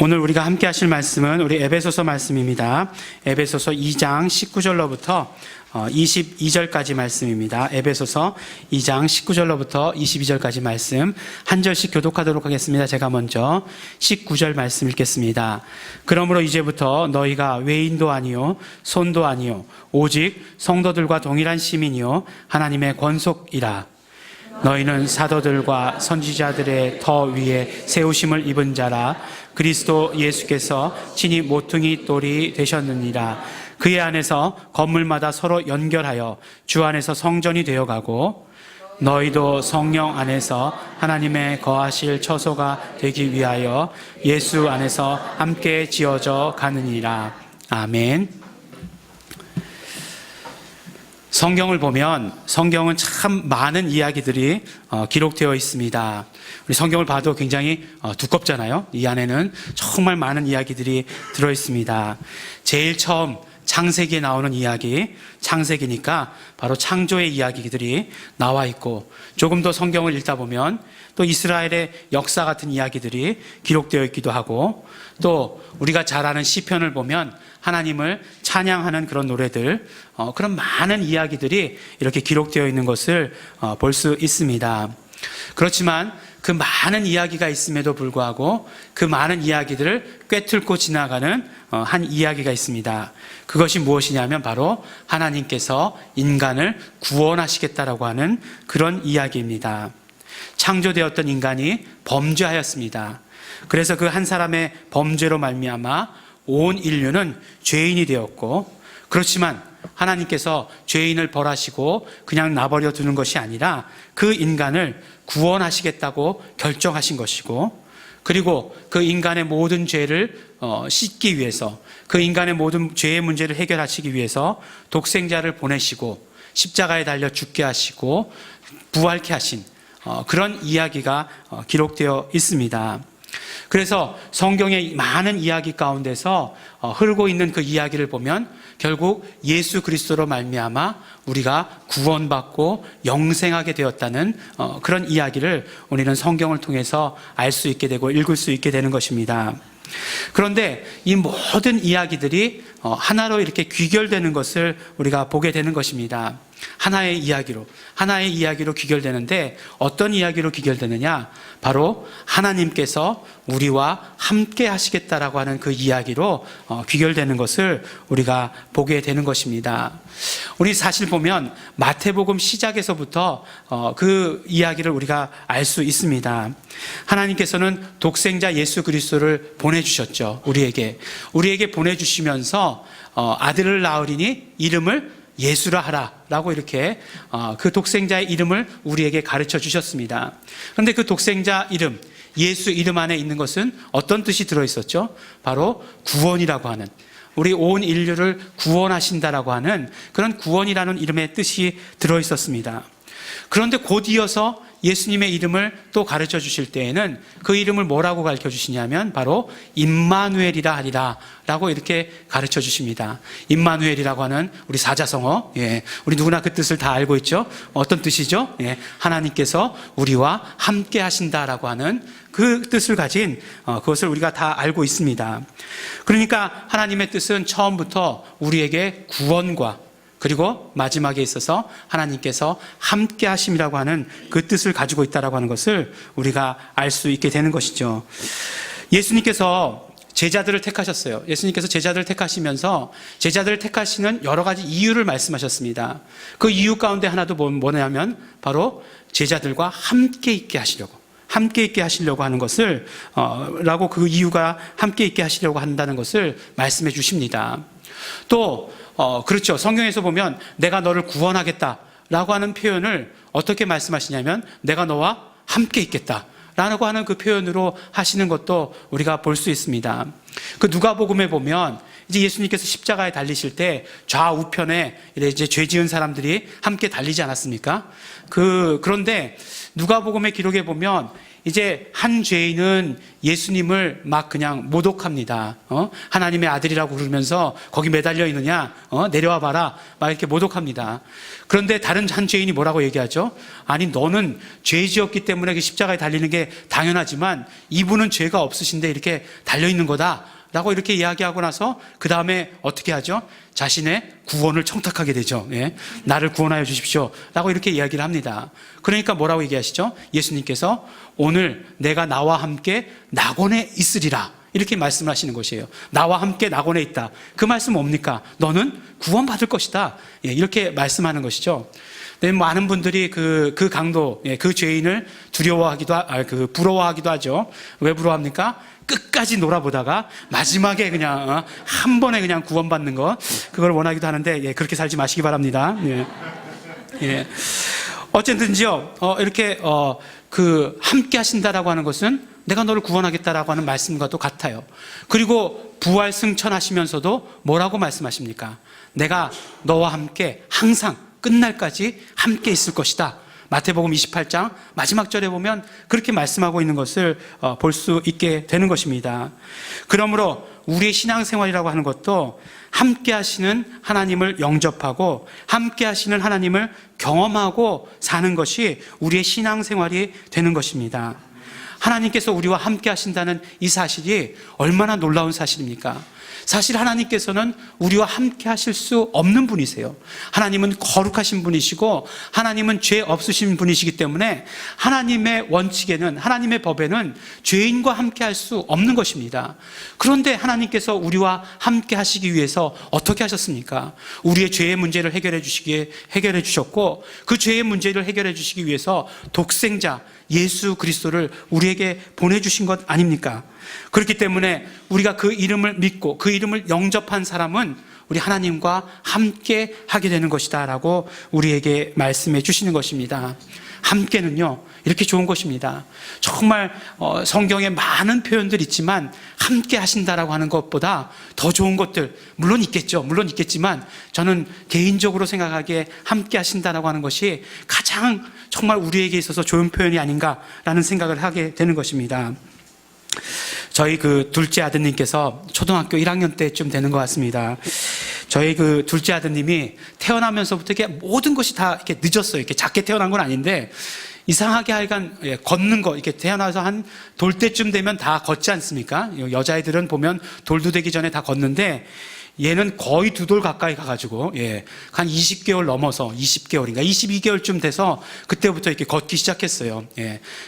오늘 우리가 함께 하실 말씀은 우리 에베소서 말씀입니다. 에베소서 2장 19절로부터 22절까지 말씀입니다. 에베소서 2장 19절로부터 22절까지 말씀 한 절씩 교독하도록 하겠습니다. 제가 먼저 19절 말씀 읽겠습니다. 그러므로 이제부터 너희가 외인도 아니요 손도 아니요 오직 성도들과 동일한 시민이요 하나님의 권속이라. 너희는 사도들과 선지자들의 더 위에 세우심을 입은 자라. 그리스도 예수께서 친히 모퉁이 돌이 되셨느니라. 그의 안에서 건물마다 서로 연결하여 주 안에서 성전이 되어가고 너희도 성령 안에서 하나님의 거하실 처소가 되기 위하여 예수 안에서 함께 지어져 가느니라. 아멘. 성경을 보면 성경은 참 많은 이야기들이 기록되어 있습니다. 우리 성경을 봐도 굉장히 두껍잖아요. 이 안에는 정말 많은 이야기들이 들어 있습니다. 제일 처음 창세기에 나오는 이야기, 창세기니까 바로 창조의 이야기들이 나와 있고, 조금 더 성경을 읽다 보면 또 이스라엘의 역사 같은 이야기들이 기록되어 있기도 하고, 또 우리가 잘 아는 시편을 보면 하나님을 찬양하는 그런 노래들, 그런 많은 이야기들이 이렇게 기록되어 있는 것을 볼 수 있습니다. 그렇지만 그 많은 이야기가 있음에도 불구하고 그 많은 이야기들을 꿰뚫고 지나가는 한 이야기가 있습니다. 그것이 무엇이냐면 바로 하나님께서 인간을 구원하시겠다라고 하는 그런 이야기입니다. 창조되었던 인간이 범죄하였습니다. 그래서 그 한 사람의 범죄로 말미암아 온 인류는 죄인이 되었고, 그렇지만 하나님께서 죄인을 벌하시고 그냥 놔버려 두는 것이 아니라 그 인간을 구원하시겠다고 결정하신 것이고, 그리고 그 인간의 모든 죄를 씻기 위해서, 그 인간의 모든 죄의 문제를 해결하시기 위해서 독생자를 보내시고 십자가에 달려 죽게 하시고 부활케 하신 그런 이야기가 기록되어 있습니다. 그래서 성경의 많은 이야기 가운데서 흐르고 있는 그 이야기를 보면 결국 예수 그리스도로 말미암아 우리가 구원받고 영생하게 되었다는 그런 이야기를 우리는 성경을 통해서 알 수 있게 되고 읽을 수 있게 되는 것입니다. 그런데 이 모든 이야기들이 하나로 이렇게 귀결되는 것을 우리가 보게 되는 것입니다. 하나의 이야기로 귀결되는데, 어떤 이야기로 귀결되느냐? 바로 하나님께서 우리와 함께 하시겠다라고 하는 그 이야기로 귀결되는 것을 우리가 보게 되는 것입니다. 우리 사실 보면 마태복음 시작에서부터 그 이야기를 우리가 알 수 있습니다. 하나님께서는 독생자 예수 그리스도를 보내주셨죠. 우리에게 보내주시면서 아들을 낳으리니 이름을 예수라 하라 라고 이렇게 그 독생자의 이름을 우리에게 가르쳐 주셨습니다. 그런데 그 독생자 이름, 예수 이름 안에 있는 것은 어떤 뜻이 들어있었죠? 바로 구원이라고 하는, 우리 온 인류를 구원하신다라고 하는 그런 구원이라는 이름의 뜻이 들어있었습니다. 그런데 곧 이어서 예수님의 이름을 또 가르쳐 주실 때에는 그 이름을 뭐라고 가르쳐 주시냐면 바로 임마누엘이라 하리라 라고 이렇게 가르쳐 주십니다. 임마누엘이라고 하는 우리 사자성어, 우리 누구나 그 뜻을 다 알고 있죠. 어떤 뜻이죠? 하나님께서 우리와 함께 하신다라고 하는 그 뜻을 가진 그것을 우리가 다 알고 있습니다. 그러니까 하나님의 뜻은 처음부터 우리에게 구원과, 그리고 마지막에 있어서 하나님께서 함께 하심이라고 하는 그 뜻을 가지고 있다라고 하는 것을 우리가 알 수 있게 되는 것이죠. 예수님께서 제자들을 택하셨어요. 예수님께서 제자들을 택하시면서 제자들을 택하시는 여러 가지 이유를 말씀하셨습니다. 그 이유 가운데 하나도 뭐냐면 바로 제자들과 함께 있게 하시려고 하는 것을 라고, 그 이유가 함께 있게 하시려고 한다는 것을 말씀해 주십니다. 또 그렇죠. 성경에서 보면 내가 너를 구원하겠다라고 하는 표현을 어떻게 말씀하시냐면 내가 너와 함께 있겠다 라고 하는 그 표현으로 하시는 것도 우리가 볼 수 있습니다. 그 누가복음에 보면 이제 예수님께서 십자가에 달리실 때 좌우편에 이제 죄 지은 사람들이 함께 달리지 않았습니까? 그런데 누가복음의 기록에 보면 이제 한 죄인은 예수님을 막 그냥 모독합니다. 하나님의 아들이라고 그러면서 거기 매달려 있느냐? 내려와 봐라. 막 이렇게 모독합니다. 그런데 다른 한 죄인이 뭐라고 얘기하죠? 아니, 너는 죄 지었기 때문에 십자가에 달리는 게 당연하지만 이분은 죄가 없으신데 이렇게 달려 있는 거다. 라고 이렇게 이야기하고 나서 그 다음에 어떻게 하죠? 자신의 구원을 청탁하게 되죠. 예. 나를 구원하여 주십시오. 라고 이렇게 이야기를 합니다. 그러니까 뭐라고 얘기하시죠? 예수님께서 오늘 내가 나와 함께 낙원에 있으리라. 이렇게 말씀을 하시는 것이에요. 나와 함께 낙원에 있다. 그 말씀 뭡니까? 너는 구원받을 것이다. 예, 이렇게 말씀하는 것이죠. 네, 많은 분들이 그 강도, 그 죄인을 부러워하기도 하죠. 왜 부러워합니까? 끝까지 놀아보다가 마지막에 그냥 한 번에 그냥 구원받는 것, 그걸 원하기도 하는데, 그렇게 살지 마시기 바랍니다. 예. 어쨌든지요, 이렇게 함께 하신다라고 하는 것은 내가 너를 구원하겠다라고 하는 말씀과도 같아요. 그리고 부활 승천하시면서도 뭐라고 말씀하십니까? 내가 너와 함께 항상 끝날까지 함께 있을 것이다. 마태복음 28장 마지막 절에 보면 그렇게 말씀하고 있는 것을 볼 수 있게 되는 것입니다. 그러므로 우리의 신앙생활이라고 하는 것도 함께 하시는 하나님을 영접하고 함께 하시는 하나님을 경험하고 사는 것이 우리의 신앙생활이 되는 것입니다. 하나님께서 우리와 함께 하신다는 이 사실이 얼마나 놀라운 사실입니까? 사실 하나님께서는 우리와 함께 하실 수 없는 분이세요. 하나님은 거룩하신 분이시고 하나님은 죄 없으신 분이시기 때문에 하나님의 원칙에는, 하나님의 법에는 죄인과 함께 할 수 없는 것입니다. 그런데 하나님께서 우리와 함께 하시기 위해서 어떻게 하셨습니까? 우리의 죄의 문제를 해결해 주셨고, 그 죄의 문제를 해결해 주시기 위해서 독생자 예수 그리스도를 우리에게 보내주신 것 아닙니까? 그렇기 때문에 우리가 그 이름을 믿고 그 이름을 영접한 사람은 우리 하나님과 함께 하게 되는 것이다 라고 우리에게 말씀해 주시는 것입니다. 함께는요, 이렇게 좋은 것입니다. 정말 성경에 많은 표현들이 있지만 함께 하신다라고 하는 것보다 더 좋은 것들 물론 있겠지만 저는 개인적으로 생각하기에 함께 하신다라고 하는 것이 가장 정말 우리에게 있어서 좋은 표현이 아닌가라는 생각을 하게 되는 것입니다. 저희 그 둘째 아드님께서 초등학교 1학년 때쯤 되는 것 같습니다. 저희 그 둘째 아드님이 태어나면서부터 이렇게 모든 것이 다 이렇게 늦었어요. 이렇게 작게 태어난 건 아닌데 이상하게 하여간 걷는 거, 이렇게 태어나서 한 돌 때쯤 되면 다 걷지 않습니까? 여자애들은 보면 돌도 되기 전에 다 걷는데 얘는 거의 2돌 가까이 가가지고, 한 20개월 넘어서 20개월인가 22개월쯤 돼서 그때부터 이렇게 걷기 시작했어요.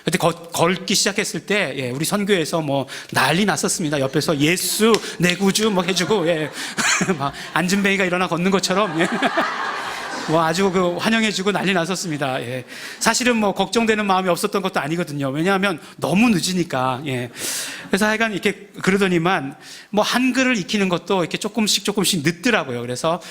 그때 걷기 시작했을 때, 우리 선교에서 뭐 난리 났었습니다. 옆에서 예수, 내 구주 뭐 해주고, 막 안진뱅이가 일어나 걷는 것처럼, 뭐 아주 환영해주고 난리 났었습니다. 사실은 뭐 걱정되는 마음이 없었던 것도 아니거든요. 왜냐하면 너무 늦으니까. 그래서 하여간 이렇게 그러더니만 뭐 한글을 익히는 것도 이렇게 조금씩 늦더라고요. 그래서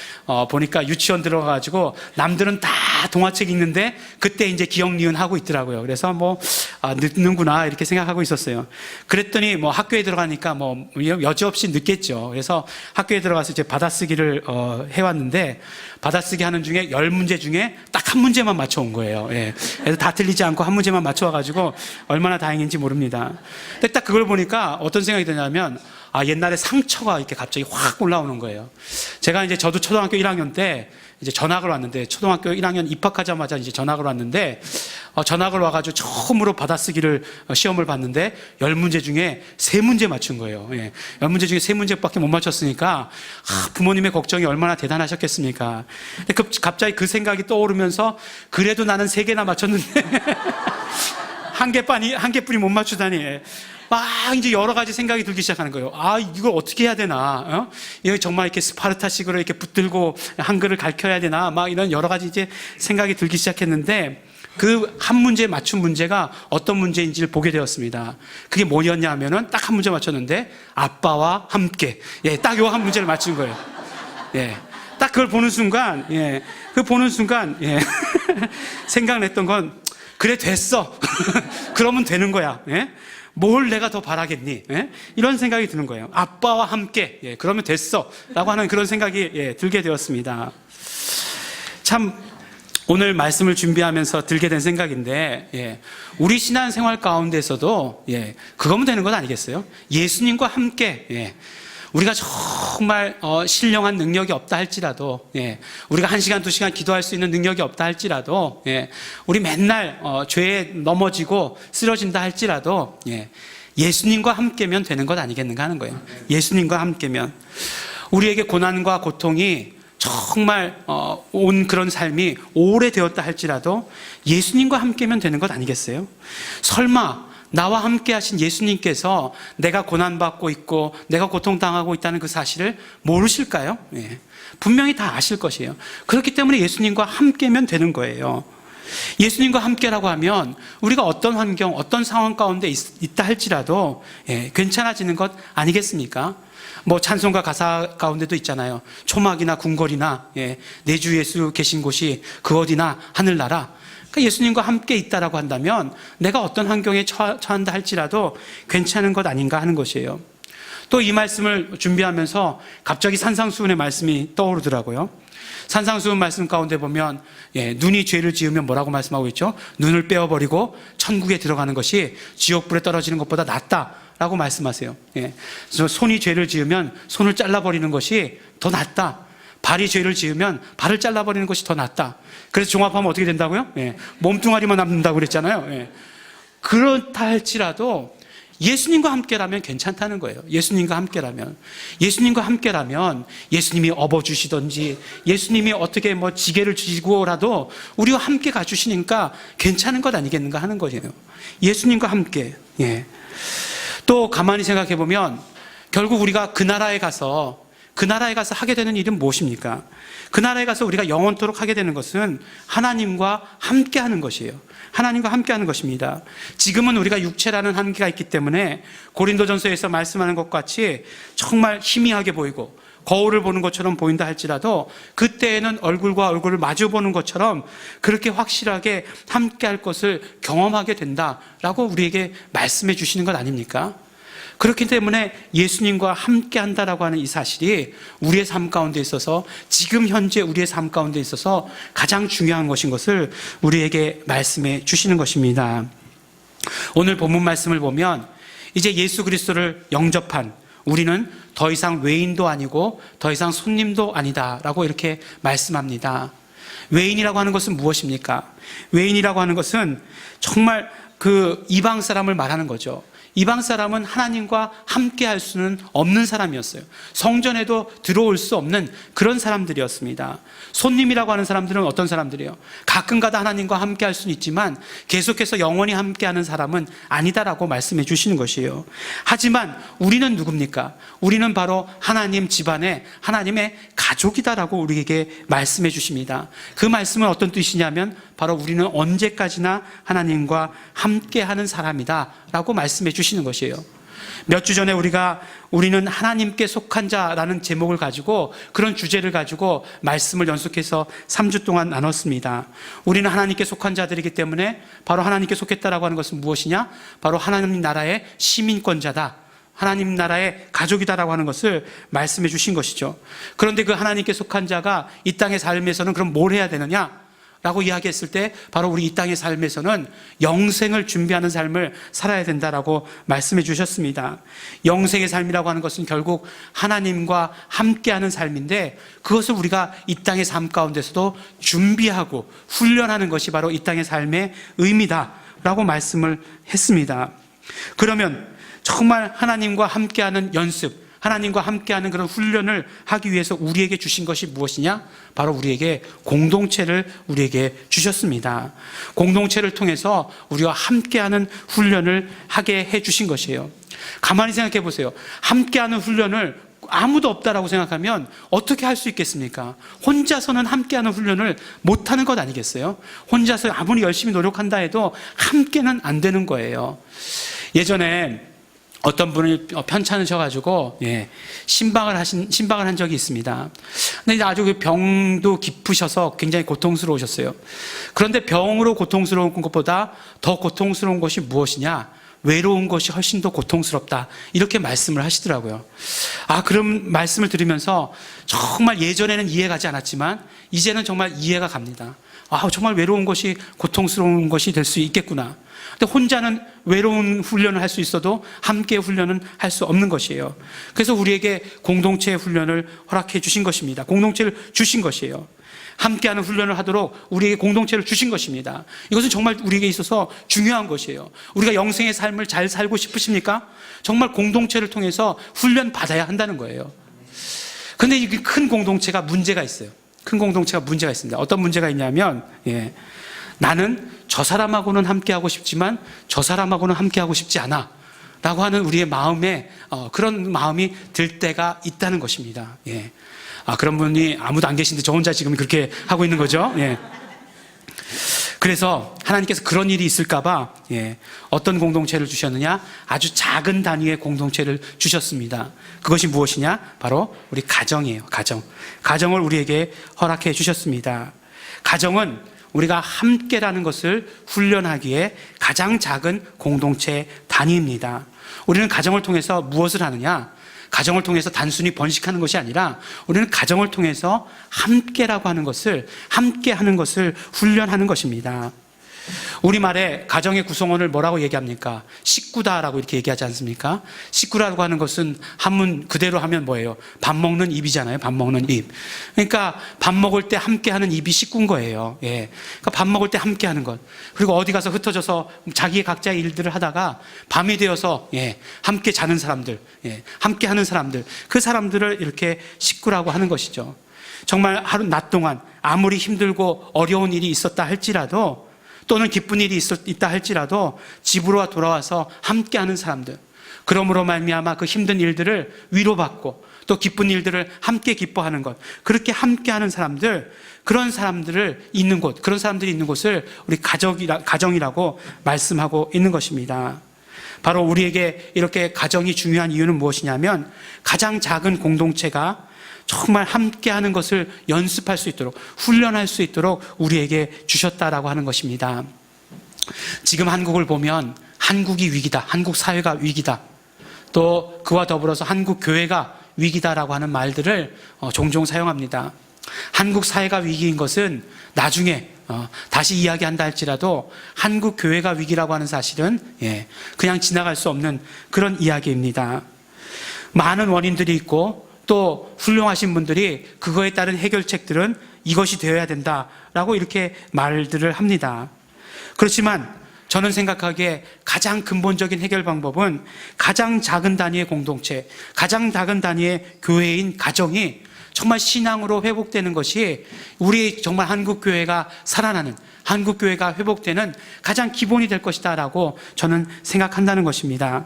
보니까 유치원 들어가가지고 남들은 다 동화책 읽는데 그때 이제 기억 니은 하고 있더라고요. 그래서 뭐 늦는구나 이렇게 생각하고 있었어요. 그랬더니 뭐 학교에 들어가니까 뭐 여지없이 늦겠죠. 그래서 학교에 들어가서 이제 받아쓰기를 해왔는데 받아쓰기 하는 중에 10문제 중에 딱 한 문제만 맞춰온 거예요. 그래서 다 틀리지 않고 한 문제만 맞춰와가지고 얼마나 다행인지 모릅니다. 근데 딱 그걸 보니까 어떤 생각이 드냐면 옛날에 상처가 이렇게 갑자기 확 올라오는 거예요. 저도 초등학교 1학년 때 이제 전학을 왔는데, 초등학교 1학년 입학하자마자 이제 전학을 왔는데, 전학을 와가지고 처음으로 받아쓰기를 시험을 봤는데 10문제 중에 3문제 맞춘 거예요. 10문제 중에 3문제밖에 못 맞췄으니까 부모님의 걱정이 얼마나 대단하셨겠습니까? 근데 갑자기 그 생각이 떠오르면서 그래도 나는 3개나 맞췄는데 한 개뿐이 못 맞추다니. 막 이제 여러 가지 생각이 들기 시작하는 거예요. 이걸 어떻게 해야 되나? 이거 정말 이렇게 스파르타식으로 이렇게 붙들고 한글을 가르쳐야 되나? 막 이런 여러 가지 이제 생각이 들기 시작했는데 그 한 문제 맞춘 문제가 어떤 문제인지를 보게 되었습니다. 그게 뭐였냐 하면은 딱 한 문제 맞췄는데 아빠와 함께. 딱 요 한 문제를 맞춘 거예요. 딱 그걸 보는 순간, 생각냈던 건 그래 됐어. 그러면 되는 거야. 뭘 내가 더 바라겠니? 이런 생각이 드는 거예요. 아빠와 함께, 그러면 됐어 라고 하는 그런 생각이 들게 되었습니다. 참 오늘 말씀을 준비하면서 들게 된 생각인데, 우리 신앙생활 가운데서도 그거면 되는 것 아니겠어요? 예수님과 함께 우리가 정말 신령한 능력이 없다 할지라도, 우리가 1시간 2시간 기도할 수 있는 능력이 없다 할지라도, 우리 맨날 죄에 넘어지고 쓰러진다 할지라도, 예수님과 함께면 되는 것 아니겠는가 하는 거예요. 예수님과 함께면 우리에게 고난과 고통이 정말 온 그런 삶이 오래되었다 할지라도 예수님과 함께면 되는 것 아니겠어요? 설마 나와 함께 하신 예수님께서 내가 고난받고 있고 내가 고통당하고 있다는 그 사실을 모르실까요? 분명히 다 아실 것이에요. 그렇기 때문에 예수님과 함께면 되는 거예요. 예수님과 함께라고 하면 우리가 어떤 환경, 어떤 상황 가운데 있다 할지라도 괜찮아지는 것 아니겠습니까? 뭐 찬송가 가사 가운데도 있잖아요. 초막이나 궁궐이나 내 주 예수 계신 곳이 그 어디나 하늘나라. 그러니까 예수님과 함께 있다라고 한다면 내가 어떤 환경에 처한다 할지라도 괜찮은 것 아닌가 하는 것이에요. 또 이 말씀을 준비하면서 갑자기 산상수훈의 말씀이 떠오르더라고요. 산상수훈 말씀 가운데 보면 눈이 죄를 지으면 뭐라고 말씀하고 있죠? 눈을 빼어버리고 천국에 들어가는 것이 지옥불에 떨어지는 것보다 낫다라고 말씀하세요. 그래서 손이 죄를 지으면 손을 잘라버리는 것이 더 낫다. 발이 죄를 지으면 발을 잘라버리는 것이 더 낫다. 그래서 종합하면 어떻게 된다고요? 몸뚱아리만 남는다고 그랬잖아요. 그렇다 할지라도 예수님과 함께라면 괜찮다는 거예요. 예수님과 함께라면 예수님이 업어주시든지 예수님이 어떻게 뭐 지게를 쥐고라도 우리와 함께 가주시니까 괜찮은 것 아니겠는가 하는 거예요. 예수님과 함께. 또 가만히 생각해 보면 결국 우리가 그 나라에 가서 하게 되는 일은 무엇입니까? 그 나라에 가서 우리가 영원토록 하게 되는 것은 하나님과 함께 하는 것이에요. 하나님과 함께 하는 것입니다. 지금은 우리가 육체라는 한계가 있기 때문에 고린도전서에서 말씀하는 것 같이 정말 희미하게 보이고 거울을 보는 것처럼 보인다 할지라도 그때에는 얼굴과 얼굴을 마주 보는 것처럼 그렇게 확실하게 함께 할 것을 경험하게 된다라고 우리에게 말씀해 주시는 것 아닙니까? 그렇기 때문에 예수님과 함께 한다라고 하는 이 사실이 우리의 삶 가운데 있어서 지금 현재 우리의 삶 가운데 있어서 가장 중요한 것인 것을 우리에게 말씀해 주시는 것입니다. 오늘 본문 말씀을 보면 이제 예수 그리스도를 영접한 우리는 더 이상 외인도 아니고 더 이상 손님도 아니다라고 이렇게 말씀합니다. 외인이라고 하는 것은 무엇입니까? 외인이라고 하는 것은 정말 그 이방 사람을 말하는 거죠. 이방 사람은 하나님과 함께 할 수는 없는 사람이었어요. 성전에도 들어올 수 없는 그런 사람들이었습니다. 손님이라고 하는 사람들은 어떤 사람들이에요? 가끔가다 하나님과 함께 할 수는 있지만 계속해서 영원히 함께 하는 사람은 아니다라고 말씀해 주시는 것이에요. 하지만 우리는 누굽니까? 우리는 바로 하나님 집안의 하나님의 가족이다라고 우리에게 말씀해 주십니다. 그 말씀은 어떤 뜻이냐면 바로 우리는 언제까지나 하나님과 함께 하는 사람이다 라고 말씀해 주시는 것이에요. 몇 주 전에 우리는 하나님께 속한 자라는 제목을 가지고 그런 주제를 가지고 말씀을 연속해서 3주 동안 나눴습니다. 우리는 하나님께 속한 자들이기 때문에 바로 하나님께 속했다라고 하는 것은 무엇이냐? 바로 하나님 나라의 시민권자다. 하나님 나라의 가족이다라고 하는 것을 말씀해 주신 것이죠. 그런데 그 하나님께 속한 자가 이 땅의 삶에서는 그럼 뭘 해야 되느냐? 라고 이야기했을 때 바로 우리 이 땅의 삶에서는 영생을 준비하는 삶을 살아야 된다라고 말씀해 주셨습니다. 영생의 삶이라고 하는 것은 결국 하나님과 함께하는 삶인데 그것을 우리가 이 땅의 삶 가운데서도 준비하고 훈련하는 것이 바로 이 땅의 삶의 의미다라고 말씀을 했습니다. 그러면 정말 하나님과 함께하는 연습, 하나님과 함께하는 그런 훈련을 하기 위해서 우리에게 주신 것이 무엇이냐? 바로 우리에게 공동체를 우리에게 주셨습니다. 공동체를 통해서 우리와 함께하는 훈련을 하게 해주신 것이에요. 가만히 생각해 보세요. 함께하는 훈련을 아무도 없다라고 생각하면 어떻게 할 수 있겠습니까? 혼자서는 함께하는 훈련을 못하는 것 아니겠어요? 혼자서 아무리 열심히 노력한다 해도 함께는 안 되는 거예요. 예전에 어떤 분이 편찮으셔가지고 신방을 한 적이 있습니다. 근데 아주 병도 깊으셔서 굉장히 고통스러우셨어요. 그런데 병으로 고통스러운 것보다 더 고통스러운 것이 무엇이냐? 외로운 것이 훨씬 더 고통스럽다. 이렇게 말씀을 하시더라고요. 그런 말씀을 들으면서 정말 예전에는 이해가지 않았지만 이제는 정말 이해가 갑니다. 정말 외로운 것이 고통스러운 것이 될 수 있겠구나. 근데 혼자는 외로운 훈련을 할 수 있어도 함께 훈련은 할 수 없는 것이에요. 그래서 우리에게 공동체의 훈련을 허락해 주신 것입니다. 공동체를 주신 것이에요. 함께하는 훈련을 하도록 우리에게 공동체를 주신 것입니다. 이것은 정말 우리에게 있어서 중요한 것이에요. 우리가 영생의 삶을 잘 살고 싶으십니까? 정말 공동체를 통해서 훈련 받아야 한다는 거예요. 그런데 이 큰 공동체가 문제가 있어요. 큰 공동체가 문제가 있습니다. 어떤 문제가 있냐면 나는 저 사람하고는 함께하고 싶지만 저 사람하고는 함께하고 싶지 않아 라고 하는 우리의 마음에 그런 마음이 들 때가 있다는 것입니다. 그런 분이 아무도 안 계신데 저 혼자 지금 그렇게 하고 있는 거죠. 그래서 하나님께서 그런 일이 있을까봐 어떤 공동체를 주셨느냐? 아주 작은 단위의 공동체를 주셨습니다. 그것이 무엇이냐? 바로 우리 가정이에요. 가정을 우리에게 허락해 주셨습니다. 가정은 우리가 함께라는 것을 훈련하기에 가장 작은 공동체 단위입니다. 우리는 가정을 통해서 무엇을 하느냐? 가정을 통해서 단순히 번식하는 것이 아니라 우리는 가정을 통해서 함께라고 하는 것을, 함께하는 것을 훈련하는 것입니다. 우리말에 가정의 구성원을 뭐라고 얘기합니까? 식구다라고 이렇게 얘기하지 않습니까? 식구라고 하는 것은 한문 그대로 하면 뭐예요? 밥 먹는 입이잖아요. 밥 먹는 입. 그러니까 밥 먹을 때 함께하는 입이 식구인 거예요. 그러니까 밥 먹을 때 함께하는 것. 그리고 어디 가서 흩어져서 자기의 각자의 일들을 하다가 밤이 되어서 함께 자는 사람들, 함께하는 사람들, 그 사람들을 이렇게 식구라고 하는 것이죠. 정말 하루 낮 동안 아무리 힘들고 어려운 일이 있었다 할지라도 또는 기쁜 일이 있다 할지라도 집으로 돌아와서 함께하는 사람들, 그러므로 말미암아 그 힘든 일들을 위로받고 또 기쁜 일들을 함께 기뻐하는 것, 그렇게 함께하는 사람들, 그런 사람들을 있는 곳, 그런 사람들이 있는 곳을 우리 가정이라고 말씀하고 있는 것입니다. 바로 우리에게 이렇게 가정이 중요한 이유는 무엇이냐면 가장 작은 공동체가 정말 함께하는 것을 연습할 수 있도록, 훈련할 수 있도록 우리에게 주셨다라고 하는 것입니다. 지금 한국을 보면 한국이 위기다, 한국 사회가 위기다, 또 그와 더불어서 한국 교회가 위기다라고 하는 말들을 종종 사용합니다. 한국 사회가 위기인 것은 나중에 다시 이야기한다 할지라도 한국 교회가 위기라고 하는 사실은 그냥 지나갈 수 없는 그런 이야기입니다. 많은 원인들이 있고 또 훌륭하신 분들이 그거에 따른 해결책들은 이것이 되어야 된다라고 이렇게 말들을 합니다. 그렇지만 저는 생각하기에 가장 근본적인 해결 방법은 가장 작은 단위의 공동체, 가장 작은 단위의 교회인 가정이 정말 신앙으로 회복되는 것이 우리 정말 한국교회가 살아나는, 한국교회가 회복되는 가장 기본이 될 것이다라고 저는 생각한다는 것입니다.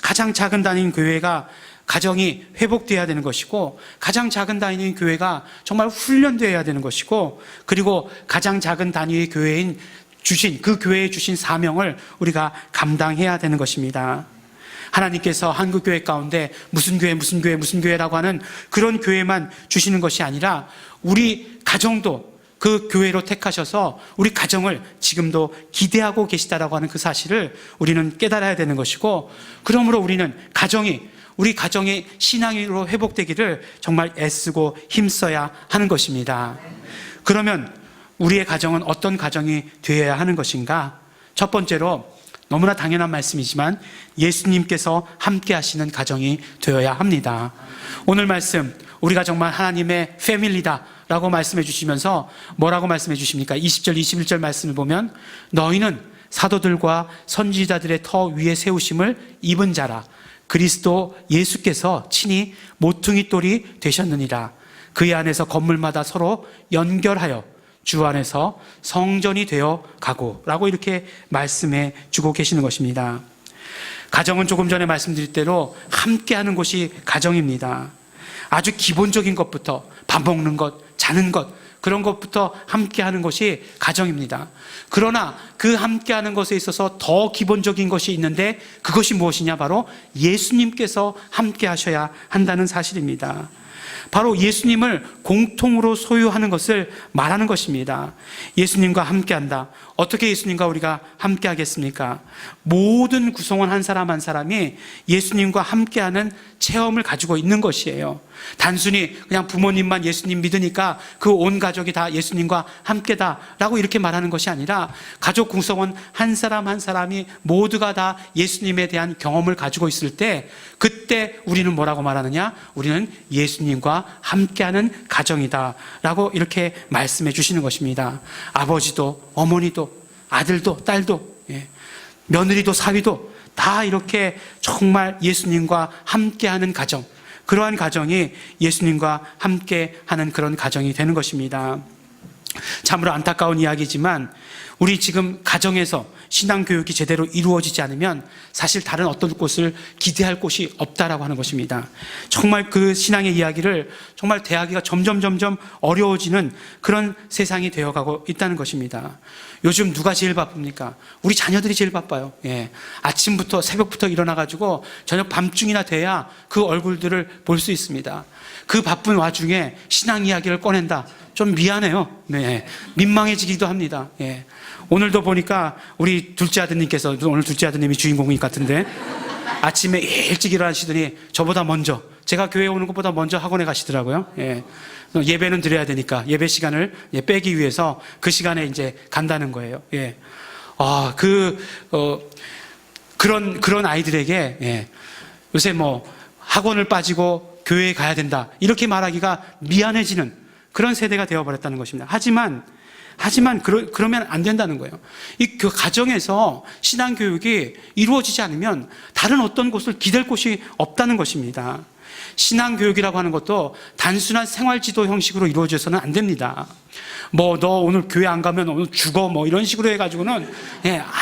가장 작은 단위인 교회가 가정이 회복되어야 되는 것이고, 가장 작은 단위의 교회가 정말 훈련되어야 되는 것이고, 그리고 가장 작은 단위의 교회인 그 교회에 주신 사명을 우리가 감당해야 되는 것입니다. 하나님께서 한국교회 가운데 무슨 교회라고 하는 그런 교회만 주시는 것이 아니라 우리 가정도 그 교회로 택하셔서 우리 가정을 지금도 기대하고 계시다라고 하는 그 사실을 우리는 깨달아야 되는 것이고, 그러므로 우리는 우리 가정이 신앙으로 회복되기를 정말 애쓰고 힘써야 하는 것입니다. 그러면 우리의 가정은 어떤 가정이 되어야 하는 것인가? 첫 번째로 너무나 당연한 말씀이지만 예수님께서 함께 하시는 가정이 되어야 합니다. 오늘 말씀, 우리가 정말 하나님의 패밀리다라고 말씀해 주시면서 뭐라고 말씀해 주십니까? 20절, 21절 말씀을 보면 너희는 사도들과 선지자들의 터 위에 세우심을 입은 자라. 그리스도 예수께서 친히 모퉁이 돌이 되셨느니라. 그의 안에서 건물마다 서로 연결하여 주 안에서 성전이 되어 가고 라고 이렇게 말씀해 주고 계시는 것입니다. 가정은 조금 전에 말씀드린 대로 함께하는 곳이 가정입니다. 아주 기본적인 것부터 밥 먹는 것, 자는 것, 그런 것부터 함께하는 것이 가정입니다. 그러나 그 함께하는 것에 있어서 더 기본적인 것이 있는데 그것이 무엇이냐? 바로 예수님께서 함께 하셔야 한다는 사실입니다. 바로 예수님을 공통으로 소유하는 것을 말하는 것입니다. 예수님과 함께한다. 어떻게 예수님과 우리가 함께 하겠습니까? 모든 구성원 한 사람 한 사람이 예수님과 함께하는 체험을 가지고 있는 것이에요. 단순히 그냥 부모님만 예수님 믿으니까 그 온 가족이 다 예수님과 함께다라고 이렇게 말하는 것이 아니라 가족 구성원 한 사람 한 사람이 모두가 다 예수님에 대한 경험을 가지고 있을 때 그때 우리는 뭐라고 말하느냐? 우리는 예수님과 함께하는 가정이다라고 이렇게 말씀해 주시는 것입니다. 아버지도 어머니도 아들도 딸도 며느리도 사위도 다 이렇게 정말 예수님과 함께하는 가정, 그러한 가정이 예수님과 함께하는 그런 가정이 되는 것입니다. 참으로 안타까운 이야기지만 우리 지금 가정에서 신앙교육이 제대로 이루어지지 않으면 사실 다른 어떤 곳을 기대할 곳이 없다라고 하는 것입니다. 정말 그 신앙의 이야기를 정말 대하기가 점점 어려워지는 그런 세상이 되어가고 있다는 것입니다. 요즘 누가 제일 바쁩니까? 우리 자녀들이 제일 바빠요. 아침부터 새벽부터 일어나가지고 저녁 밤중이나 돼야 그 얼굴들을 볼 수 있습니다. 그 바쁜 와중에 신앙 이야기를 꺼낸다. 좀 미안해요. 민망해지기도 합니다. 오늘도 보니까 우리 둘째 아드님께서, 오늘 둘째 아드님이 주인공인 것 같은데 아침에 일찍 일어나시더니 저보다 먼저, 제가 교회에 오는 것보다 먼저 학원에 가시더라고요. 예배는 드려야 되니까 예배 시간을 빼기 위해서 그 시간에 이제 간다는 거예요. 그런 아이들에게 요새 뭐 학원을 빠지고 교회에 가야 된다 이렇게 말하기가 미안해지는 그런 세대가 되어버렸다는 것입니다. 하지만 그러면 안 된다는 거예요. 그 가정에서 신앙교육이 이루어지지 않으면 다른 어떤 곳을 기댈 곳이 없다는 것입니다. 신앙교육이라고 하는 것도 단순한 생활지도 형식으로 이루어져서는 안 됩니다. 뭐 너 오늘 교회 안 가면 오늘 죽어 뭐 이런 식으로 해가지고는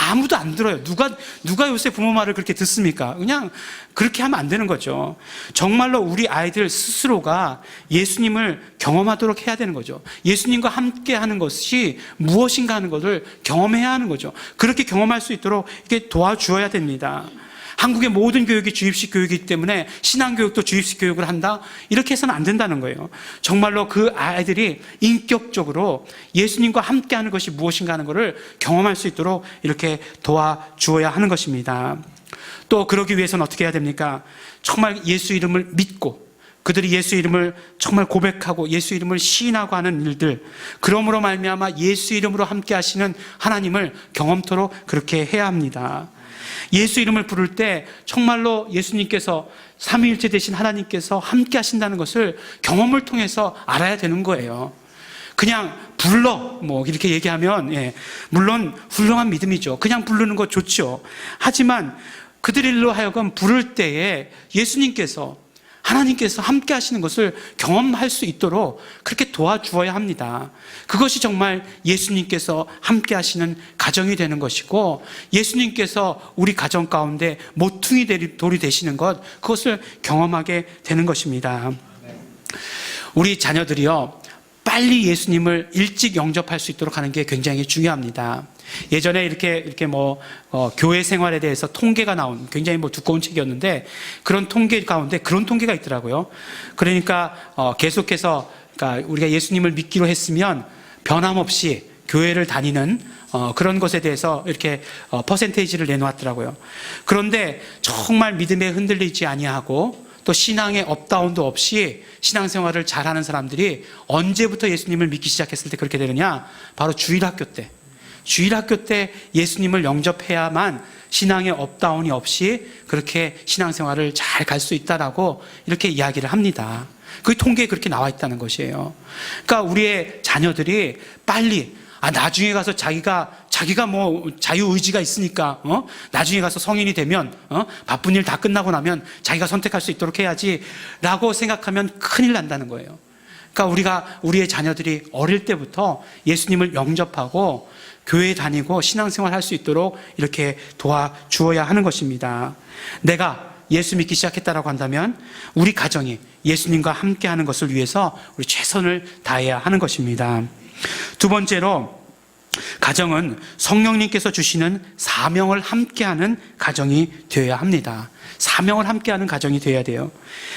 아무도 안 들어요. 누가 요새 부모 말을 그렇게 듣습니까? 그냥 그렇게 하면 안 되는 거죠. 정말로 우리 아이들 스스로가 예수님을 경험하도록 해야 되는 거죠. 예수님과 함께 하는 것이 무엇인가 하는 것을 경험해야 하는 거죠. 그렇게 경험할 수 있도록 이렇게 도와주어야 됩니다. 한국의 모든 교육이 주입식 교육이기 때문에 신앙교육도 주입식 교육을 한다? 이렇게 해서는 안 된다는 거예요. 정말로 그 아이들이 인격적으로 예수님과 함께하는 것이 무엇인가 하는 것을 경험할 수 있도록 이렇게 도와주어야 하는 것입니다. 또 그러기 위해서는 어떻게 해야 됩니까? 정말 예수 이름을 믿고 그들이 예수 이름을 정말 고백하고 예수 이름을 시인하고 하는 일들, 그러므로 말미암아 예수 이름으로 함께 하시는 하나님을 경험토록 그렇게 해야 합니다. 예수 이름을 부를 때 정말로 예수님께서 삼위일체 되신 하나님께서 함께 하신다는 것을 경험을 통해서 알아야 되는 거예요. 그냥 불러 뭐 이렇게 얘기하면 물론 훌륭한 믿음이죠. 그냥 부르는 거 좋죠. 하지만 그들로 하여금 부를 때에 하나님께서 함께 하시는 것을 경험할 수 있도록 그렇게 도와주어야 합니다. 그것이 정말 예수님께서 함께 하시는 가정이 되는 것이고, 예수님께서 우리 가정 가운데 모퉁이 돌이 되시는 것, 그것을 경험하게 되는 것입니다. 우리 자녀들이요, 빨리 예수님을 일찍 영접할 수 있도록 하는 게 굉장히 중요합니다. 예전에 이렇게 교회 생활에 대해서 통계가 나온 굉장히 두꺼운 책이었는데, 그런 통계 가운데 그런 통계가 있더라고요. 그러니까 계속해서 우리가 예수님을 믿기로 했으면 변함없이 교회를 다니는 그런 것에 대해서 이렇게 퍼센테이지를 내놓았더라고요. 그런데 정말 믿음에 흔들리지 아니하고 또 신앙에 업다운도 없이 신앙생활을 잘하는 사람들이 언제부터 예수님을 믿기 시작했을 때 그렇게 되느냐? 바로 주일학교 때 예수님을 영접해야만 신앙에 업다운이 없이 그렇게 신앙생활을 잘 갈 수 있다라고 이렇게 이야기를 합니다. 그 통계에 그렇게 나와 있다는 것이에요. 그러니까 우리의 자녀들이 빨리 나중에 가서 자기가 자유의지가 있으니까 나중에 가서 성인이 되면 바쁜 일 다 끝나고 나면 자기가 선택할 수 있도록 해야지 라고 생각하면 큰일 난다는 거예요. 그러니까 우리의 자녀들이 어릴 때부터 예수님을 영접하고 교회에 다니고 신앙생활 할 수 있도록 이렇게 도와주어야 하는 것입니다. 내가 예수 믿기 시작했다라고 한다면 우리 가정이 예수님과 함께 하는 것을 위해서 우리 최선을 다해야 하는 것입니다. 두 번째로 가정은 성령님께서 주시는 사명을 함께하는 가정이 되어야 합니다. 사명을 함께하는 가정이 되어야 돼요.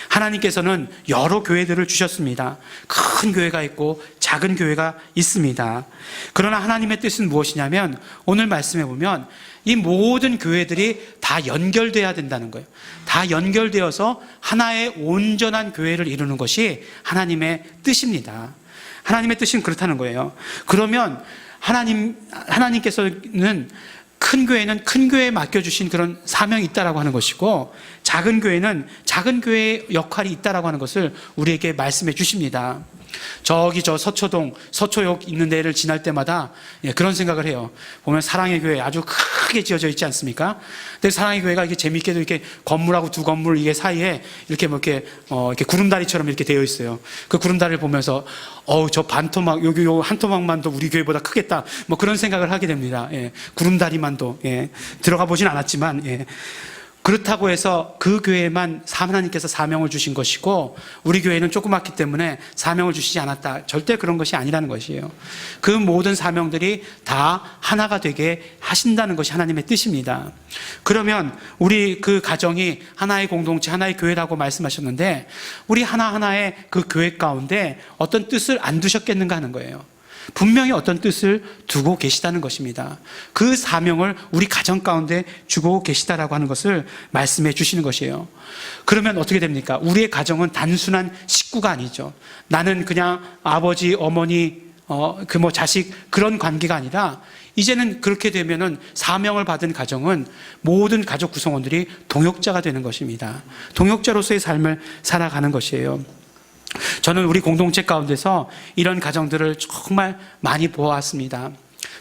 하나님께서는 여러 교회들을 주셨습니다. 큰 교회가 있고 작은 교회가 있습니다. 그러나 하나님의 뜻은 무엇이냐면 오늘 말씀해 보면 이 모든 교회들이 다 연결돼야 된다는 거예요. 다 연결되어서 하나의 온전한 교회를 이루는 것이 하나님의 뜻입니다. 하나님의 뜻은 그렇다는 거예요. 그러면 하나님께서는 큰 교회는 큰 교회에 맡겨주신 그런 사명이 있다라고 하는 것이고, 작은 교회는 작은 교회의 역할이 있다라고 하는 것을 우리에게 말씀해 주십니다. 저기 저 서초역 있는 데를 지날 때마다 그런 생각을 해요. 보면 사랑의 교회 아주 크게 지어져 있지 않습니까? 근데 사랑의 교회가 이렇게 재미있게도 이렇게 건물하고 두 건물 이게 사이에 이렇게 이렇게 구름다리처럼 이렇게 되어 있어요. 그 구름다리를 보면서 저 반토막 여기 요 한 토막만도 우리 교회보다 크겠다. 뭐 그런 생각을 하게 됩니다. 구름다리만도 들어가 보진 않았지만 그렇다고 해서 그 교회에만 하나님께서 사명을 주신 것이고 우리 교회는 조그맣기 때문에 사명을 주시지 않았다. 절대 그런 것이 아니라는 것이에요. 그 모든 사명들이 다 하나가 되게 하신다는 것이 하나님의 뜻입니다. 그러면 우리 그 가정이 하나의 공동체, 하나의 교회라고 말씀하셨는데 우리 하나하나의 그 교회 가운데 어떤 뜻을 안 두셨겠는가 하는 거예요. 분명히 어떤 뜻을 두고 계시다는 것입니다. 그 사명을 우리 가정 가운데 주고 계시다라고 하는 것을 말씀해 주시는 것이에요. 그러면 어떻게 됩니까? 우리의 가정은 단순한 식구가 아니죠. 나는 그냥 아버지, 어머니, 자식 그런 관계가 아니라 이제는 그렇게 되면은 사명을 받은 가정은 모든 가족 구성원들이 동역자가 되는 것입니다. 동역자로서의 삶을 살아가는 것이에요. 저는 우리 공동체 가운데서 이런 가정들을 정말 많이 보았습니다.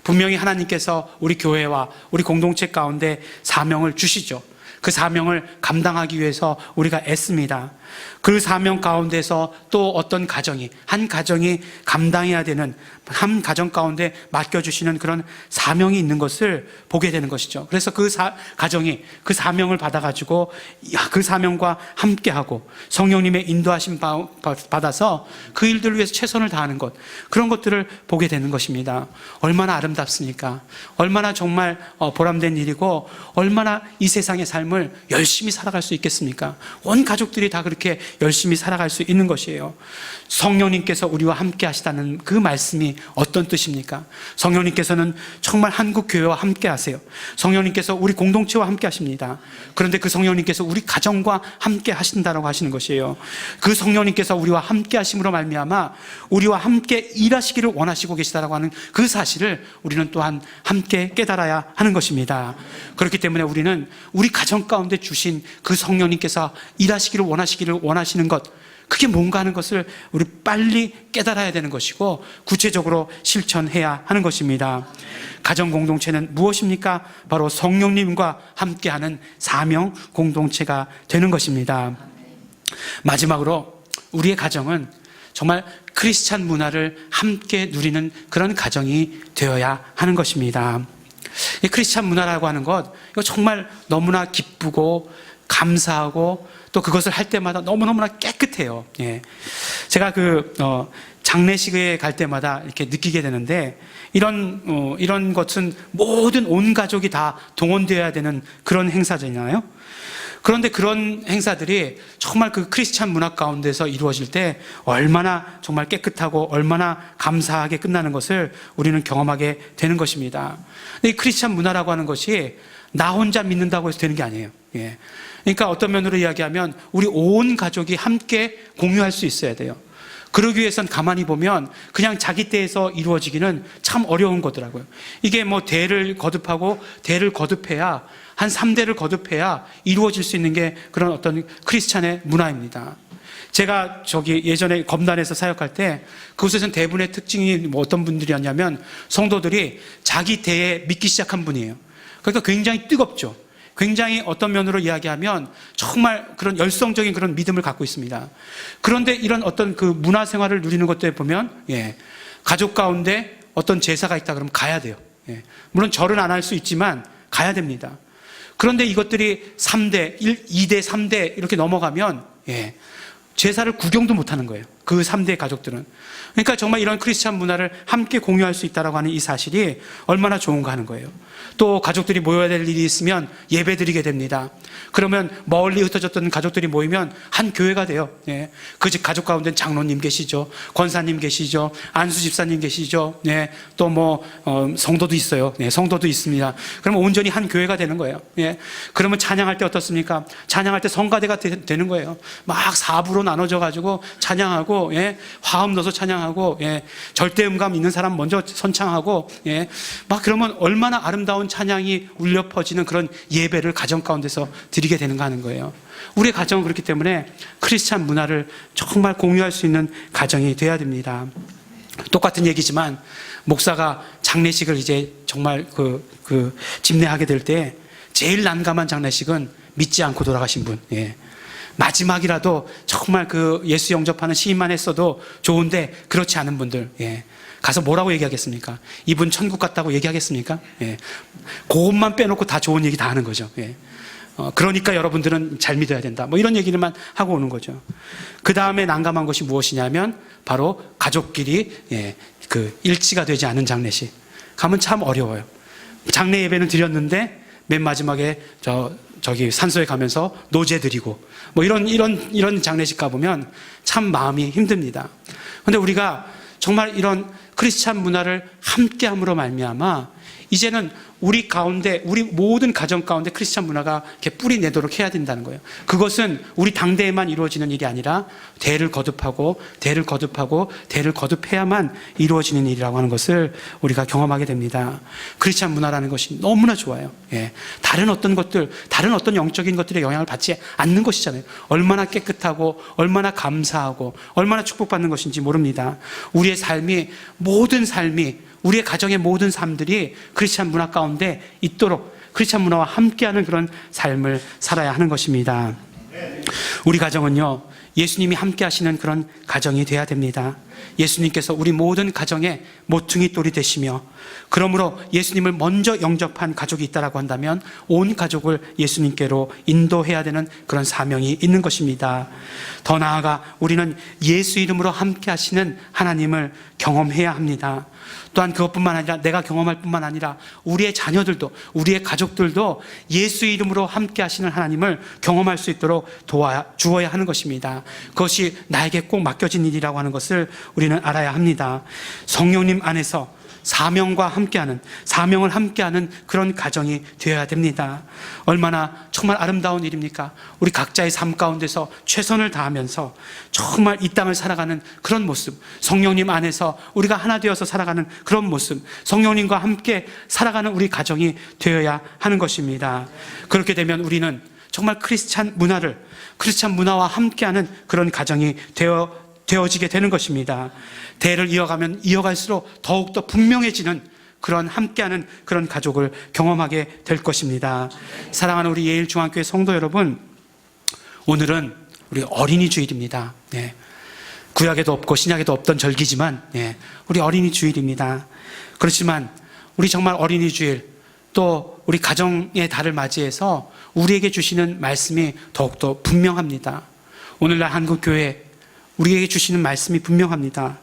분명히 하나님께서 우리 교회와 우리 공동체 가운데 사명을 주시죠. 그 사명을 감당하기 위해서 우리가 애씁니다. 그 사명 가운데서 또 어떤 가정이, 한 가정이 감당해야 되는, 한 가정 가운데 맡겨주시는 그런 사명이 있는 것을 보게 되는 것이죠. 그래서 그 가정이 그 사명을 받아가지고 그 사명과 함께하고 성령님의 인도하심 받아서 그 일들을 위해서 최선을 다하는 것, 그런 것들을 보게 되는 것입니다. 얼마나 아름답습니까? 얼마나 정말 보람된 일이고 얼마나 이 세상의 삶을 열심히 살아갈 수 있겠습니까? 온 가족들이 다 그렇게 열심히 살아갈 수 있는 것이에요. 성령님께서 우리와 함께 하시다는 그 말씀이 어떤 뜻입니까? 성령님께서는 정말 한국 교회와 함께 하세요. 성령님께서 우리 공동체와 함께 하십니다. 그런데 그 성령님께서 우리 가정과 함께 하신다라고 하시는 것이에요. 그 성령님께서 우리와 함께 하심으로 말미암아 우리와 함께 일하시기를 원하시고 계시다라고 하는 그 사실을 우리는 또한 함께 깨달아야 하는 것입니다. 그렇기 때문에 우리는 우리 가정 가운데 주신 그 성령님께서 일하시기를 원하시는 것, 그게 뭔가 하는 것을 우리 빨리 깨달아야 되는 것이고 구체적으로 실천해야 하는 것입니다. 가정 공동체는 무엇입니까? 바로 성령님과 함께하는 사명 공동체가 되는 것입니다. 마지막으로 우리의 가정은 정말 크리스찬 문화를 함께 누리는 그런 가정이 되어야 하는 것입니다. 이 크리스찬 문화라고 하는 것, 이거 정말 너무나 기쁘고 감사하고 또 그것을 할 때마다 너무너무나 깨끗해요. 제가 장례식에 갈 때마다 이렇게 느끼게 되는데 이런 것은 모든 온 가족이 다 동원되어야 되는 그런 행사잖아요. 그런데 그런 행사들이 정말 그 크리스찬 문화 가운데서 이루어질 때 얼마나 정말 깨끗하고 얼마나 감사하게 끝나는 것을 우리는 경험하게 되는 것입니다. 근데 이 크리스찬 문화라고 하는 것이 나 혼자 믿는다고 해서 되는 게 아니에요. 그러니까 어떤 면으로 이야기하면 우리 온 가족이 함께 공유할 수 있어야 돼요. 그러기 위해선 가만히 보면 그냥 자기 때에서 이루어지기는 참 어려운 거더라고요. 이게 대를 거듭하고 대를 거듭해야 한 3대를 거듭해야 이루어질 수 있는 게 그런 어떤 크리스찬의 문화입니다. 제가 예전에 검단에서 사역할 때 그곳에서는 대부분의 특징이 어떤 분들이었냐면 성도들이 자기 대에 믿기 시작한 분이에요. 그러니까 굉장히 뜨겁죠. 굉장히 어떤 면으로 이야기하면 정말 그런 열성적인 그런 믿음을 갖고 있습니다. 그런데 이런 어떤 그 문화 생활을 누리는 것들에 보면 가족 가운데 어떤 제사가 있다 그러면 가야 돼요. 물론 절은 안 할 수 있지만 가야 됩니다. 그런데 이것들이 3대, 2대, 3대 이렇게 넘어가면 제사를 구경도 못 하는 거예요. 그 3대 가족들은. 그러니까 정말 이런 크리스찬 문화를 함께 공유할 수 있다라고 하는 이 사실이 얼마나 좋은가 하는 거예요. 또 가족들이 모여야 될 일이 있으면 예배 드리게 됩니다. 그러면 멀리 흩어졌던 가족들이 모이면 한 교회가 돼요. 예. 그 집 가족 가운데 장로님 계시죠, 권사님 계시죠, 안수 집사님 계시죠, 예. 또 성도도 있어요. 예. 성도도 있습니다. 그러면 온전히 한 교회가 되는 거예요. 예. 그러면 찬양할 때 어떻습니까? 찬양할 때 성가대가 되는 거예요. 막 사부로 나눠져 가지고 찬양하고, 예. 화음 넣어서 찬양하고, 예. 절대음감 있는 사람 먼저 선창하고, 예. 막 그러면 얼마나 아름다운 찬양이 울려 퍼지는 그런 예배를 가정 가운데서 드리게 되는가 하는 거예요. 우리의 가정은 그렇기 때문에 크리스찬 문화를 정말 공유할 수 있는 가정이 돼야 됩니다. 똑같은 얘기지만 목사가 장례식을 이제 정말 집례하게 될 때 제일 난감한 장례식은 믿지 않고 돌아가신 분, 예. 마지막이라도 정말 예수 영접하는 시인만 했어도 좋은데 그렇지 않은 분들, 예. 가서 뭐라고 얘기하겠습니까? 이분 천국 갔다고 얘기하겠습니까? 예. 그것만 빼놓고 다 좋은 얘기 다 하는 거죠. 예. 그러니까 여러분들은 잘 믿어야 된다. 이런 얘기를만 하고 오는 거죠. 그 다음에 난감한 것이 무엇이냐면 바로 가족끼리, 예, 일치가 되지 않은 장례식. 가면 참 어려워요. 장례 예배는 드렸는데 맨 마지막에 저기 산소에 가면서 노제 드리고 이런 장례식 가보면 참 마음이 힘듭니다. 그런데 우리가 정말 이런 크리스찬 문화를 함께함으로 말미암아 이제는 우리 가운데, 우리 모든 가정 가운데 크리스찬 문화가 이렇게 뿌리 내도록 해야 된다는 거예요. 그것은 우리 당대에만 이루어지는 일이 아니라 대를 거듭하고 대를 거듭해야만 이루어지는 일이라고 하는 것을 우리가 경험하게 됩니다. 크리스찬 문화라는 것이 너무나 좋아요. 예. 다른 어떤 영적인 것들의 영향을 받지 않는 것이잖아요. 얼마나 깨끗하고 얼마나 감사하고 얼마나 축복받는 것인지 모릅니다. 우리의 가정의 모든 삶들이 크리스찬 문화 가운데 있도록 크리스찬 문화와 함께하는 그런 삶을 살아야 하는 것입니다. 우리 가정은요, 예수님이 함께하시는 그런 가정이 되어야 됩니다. 예수님께서 우리 모든 가정의 모퉁이 돌이 되시며, 그러므로 예수님을 먼저 영접한 가족이 있다라고 한다면 온 가족을 예수님께로 인도해야 되는 그런 사명이 있는 것입니다. 더 나아가 우리는 예수 이름으로 함께하시는 하나님을 경험해야 합니다. 또한 그것뿐만 아니라 내가 경험할 뿐만 아니라 우리의 자녀들도, 우리의 가족들도 예수 이름으로 함께 하시는 하나님을 경험할 수 있도록 도와주어야 하는 것입니다. 그것이 나에게 꼭 맡겨진 일이라고 하는 것을 우리는 알아야 합니다. 성령님 안에서 사명을 함께하는 그런 가정이 되어야 됩니다. 얼마나 정말 아름다운 일입니까? 우리 각자의 삶 가운데서 최선을 다하면서 정말 이 땅을 살아가는 그런 모습, 성령님 안에서 우리가 하나 되어서 살아가는 그런 모습, 성령님과 함께 살아가는 우리 가정이 되어야 하는 것입니다. 그렇게 되면 우리는 정말 크리스찬 문화와 함께하는 그런 가정이 되어지게 되는 것입니다. 대를 이어가면 이어갈수록 더욱더 분명해지는 그런 함께하는 그런 가족을 경험하게 될 것입니다. 사랑하는 우리 예일중앙교회 성도 여러분, 오늘은 우리 어린이 주일입니다. 네. 구약에도 없고 신약에도 없던 절기지만, 네, 우리 어린이 주일입니다. 그렇지만 우리 정말 어린이 주일, 또 우리 가정의 달을 맞이해서 우리에게 주시는 말씀이 더욱더 분명합니다. 오늘날 한국교회 우리에게 주시는 말씀이 분명합니다.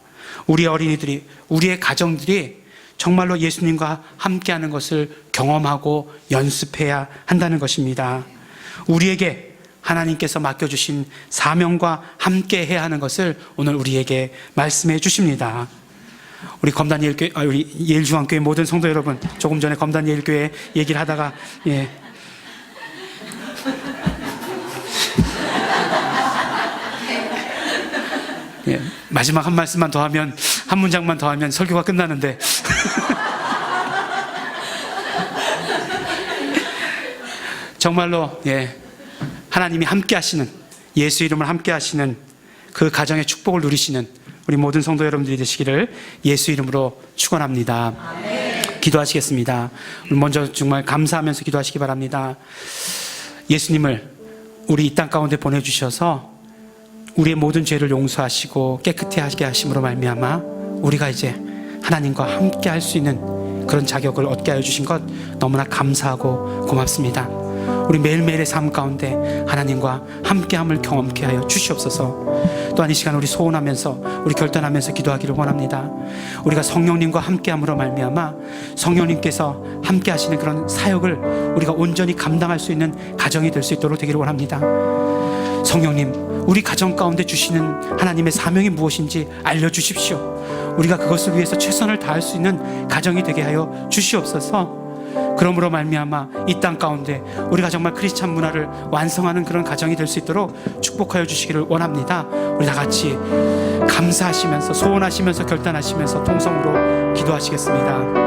우리의 어린이들이, 우리의 가정들이 정말로 예수님과 함께하는 것을 경험하고 연습해야 한다는 것입니다. 우리에게 하나님께서 맡겨주신 사명과 함께해야 하는 것을 오늘 우리에게 말씀해 주십니다. 우리 예일중앙교회 모든 성도 여러분, 조금 전에 검단예일교회 얘기를 하다가, 예. 예, 마지막 한 말씀만 더 하면, 한 문장만 더 하면 설교가 끝나는데. 정말로, 예, 하나님이 함께 하시는, 예수 이름을 함께 하시는 그 가정의 축복을 누리시는 우리 모든 성도 여러분들이 되시기를 예수 이름으로 축원합니다. 아멘. 기도하시겠습니다. 먼저 정말 감사하면서 기도하시기 바랍니다. 예수님을 우리 이 땅 가운데 보내주셔서 우리의 모든 죄를 용서하시고 깨끗해 하게 하심으로 말미암아 우리가 이제 하나님과 함께 할 수 있는 그런 자격을 얻게 하여 주신 것 너무나 감사하고 고맙습니다. 우리 매일매일의 삶 가운데 하나님과 함께함을 경험케 하여 주시옵소서. 또한 이 시간 우리 소원하면서 우리 결단하면서 기도하기를 원합니다. 우리가 성령님과 함께함으로 말미암아 성령님께서 함께 하시는 그런 사역을 우리가 온전히 감당할 수 있는 가정이 될 수 있도록 되기를 원합니다. 성령님, 우리 가정 가운데 주시는 하나님의 사명이 무엇인지 알려주십시오. 우리가 그것을 위해서 최선을 다할 수 있는 가정이 되게 하여 주시옵소서. 그러므로 말미암아 이 땅 가운데 우리가 정말 크리스찬 문화를 완성하는 그런 가정이 될 수 있도록 축복하여 주시기를 원합니다. 우리 다 같이 감사하시면서 소원하시면서 결단하시면서 통성으로 기도하시겠습니다.